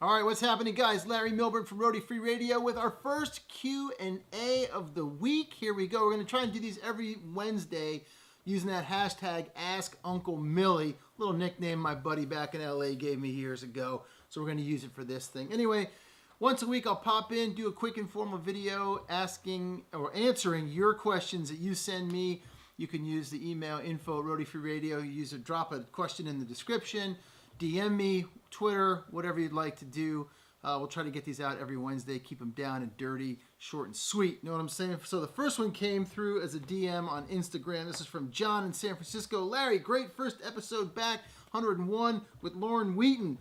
All right, what's happening, guys? Larry Milburn from ROADIE Free Radio with our first Q&A of the week. Here we go. We're going to try and do these every Wednesday using that hashtag AskUncleMillie, little nickname my buddy back in LA gave me years ago. So we're going to use it for this thing. Anyway, once a week I'll pop in, do a quick informal video asking or answering your questions that you send me. You can use the email info@ROADIEFreeRadio. You drop a question in the description. DM me, Twitter, whatever you'd like to do. We'll try to get these out every Wednesday. Keep them down and dirty, short and sweet. You know what I'm saying? So the first one came through as a DM on Instagram. This is from John in San Francisco. Larry, great first episode back, 101 with Lauren Wheaton.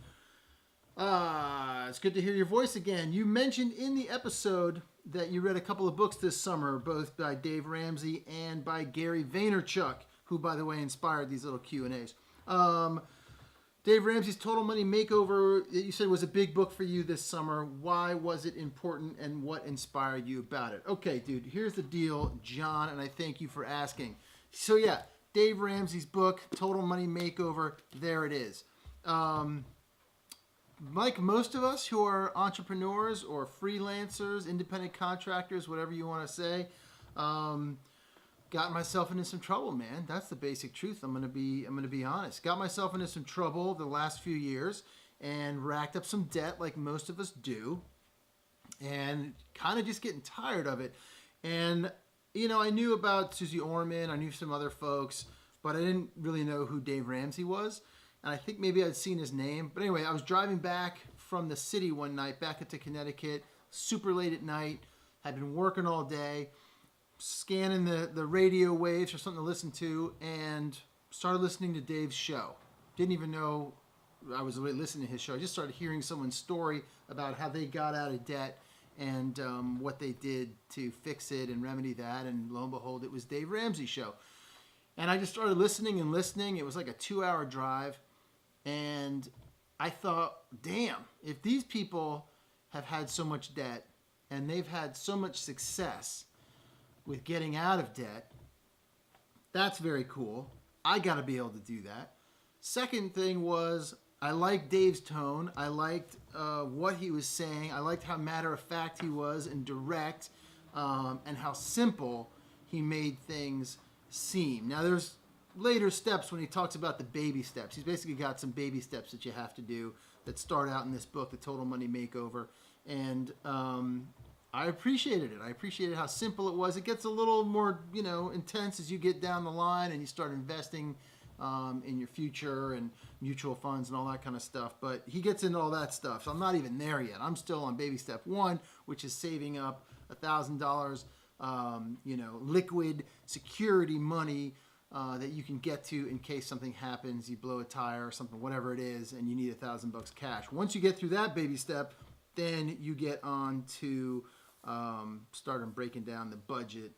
It's good to hear your voice again. You mentioned in the episode that you read a couple of books this summer, both by Dave Ramsey and by Gary Vaynerchuk, who, by the way, inspired these little Q&As. Dave Ramsey's Total Money Makeover, you said was a big book for you this summer. Why was it important and what inspired you about it? Okay, dude, here's the deal, John, and I thank you for asking. So yeah, Dave Ramsey's book, Total Money Makeover, there it is. Like most of us who are entrepreneurs or freelancers, independent contractors, whatever you want to say, got myself into some trouble, man. That's the basic truth. I'm gonna be honest. Got myself into some trouble the last few years and racked up some debt like most of us do, and kind of just getting tired of it. And you know, I knew about Susie Orman, I knew some other folks, but I didn't really know who Dave Ramsey was. And I think maybe I'd seen his name. But anyway, I was driving back from the city one night, back into Connecticut, super late at night, had been working all day, scanning the radio waves for something to listen to, and started listening to Dave's show. Didn't even know I was listening to his show. I just started hearing someone's story about how they got out of debt and what they did to fix it and remedy that, and lo and behold, it was Dave Ramsey's show. And I just started listening and listening. It was like a 2-hour drive, and I thought, damn, if these people have had so much debt and they've had so much success with getting out of debt, that's very cool. I got to be able to do that. Second thing was, I liked Dave's tone. I liked what he was saying. I liked how matter-of-fact he was and direct, and how simple he made things seem. Now, there's later steps when he talks about the baby steps. He's basically got some baby steps that you have to do that start out in this book, The Total Money Makeover. And I appreciated it. I appreciated how simple it was. It gets a little more, intense as you get down the line and you start investing in your future and mutual funds and all that kind of stuff. But he gets into all that stuff. So I'm not even there yet. I'm still on baby step 1, which is saving up $1,000, liquid security money that you can get to in case something happens, you blow a tire or something, whatever it is, and you need $1,000 cash. Once you get through that baby step, then you get on to starting breaking down the budget,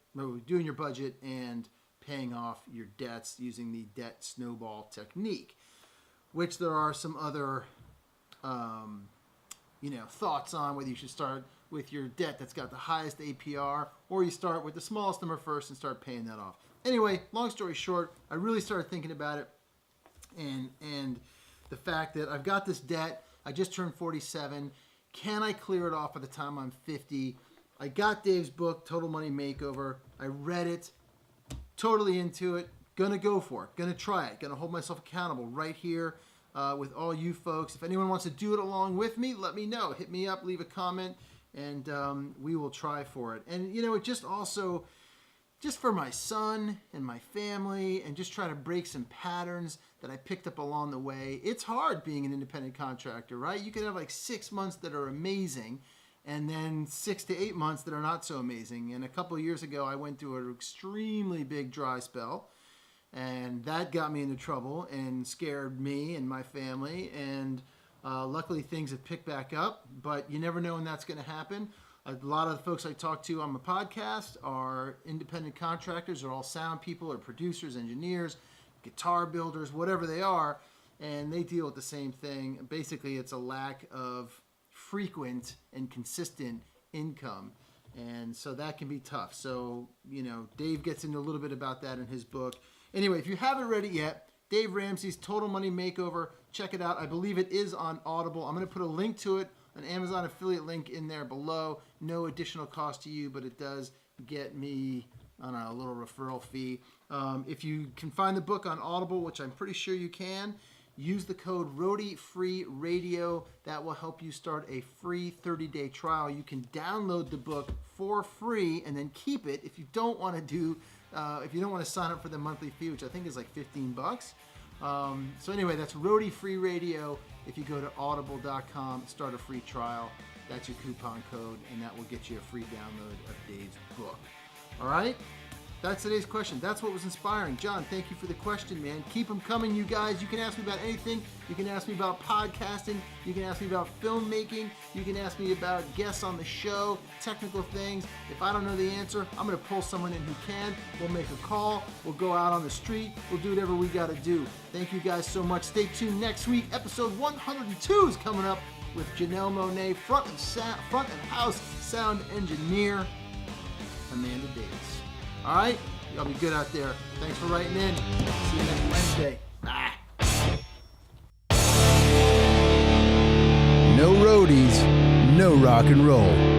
doing your budget and paying off your debts using the debt snowball technique, which there are some other thoughts on whether you should start with your debt that's got the highest APR or you start with the smallest number first and start paying that off. Anyway, long story short, I really started thinking about it and the fact that I've got this debt. I just turned 47. Can I clear it off by the time I'm 50? I got Dave's book, Total Money Makeover. I read it, totally into it. Gonna go for it. Gonna try it. Gonna hold myself accountable right here with all you folks. If anyone wants to do it along with me, let me know. Hit me up, leave a comment, and we will try for it. And, it just also, just for my son and my family, and just try to break some patterns that I picked up along the way. It's hard being an independent contractor, right? You can have like 6 months that are amazing, and then 6 to 8 months that are not so amazing. And a couple of years ago, I went through an extremely big dry spell, and that got me into trouble and scared me and my family. And luckily, things have picked back up, but you never know when that's going to happen. A lot of the folks I talk to on my podcast are independent contractors, or all sound people, or producers, engineers, guitar builders, whatever they are, and they deal with the same thing. Basically, it's a lack of frequent and consistent income, and so that can be tough. So, Dave gets into a little bit about that in his book. Anyway, if you haven't read it yet, Dave Ramsey's Total Money Makeover, check it out. I believe it is on Audible. I'm going to put a link to it, an Amazon affiliate link in there below. No additional cost to you, but it does get me, I don't know, a little referral fee. If you can find the book on Audible, which I'm pretty sure you can, use the code ROADIE FREE RADIO. That will help you start a free 30-day trial. You can download the book for free and then keep it if you don't want to do, if you don't want to sign up for the monthly fee, which I think is like $15. So anyway, that's ROADIE FREE RADIO. If you go to audible.com, start a free trial, that's your coupon code, and that will get you a free download of Dave's book. All right? That's today's question. That's what was inspiring. John, thank you for the question, man. Keep them coming, you guys. You can ask me about anything. You can ask me about podcasting. You can ask me about filmmaking. You can ask me about guests on the show, technical things. If I don't know the answer, I'm going to pull someone in who can. We'll make a call. We'll go out on the street. We'll do whatever we got to do. Thank you guys so much. Stay tuned next week. Episode 102 is coming up with Janelle Monet, front and house sound engineer, Amanda Davis. All right? Y'all be good out there. Thanks for writing in. See you next Wednesday. Bye. No roadies, no rock and roll.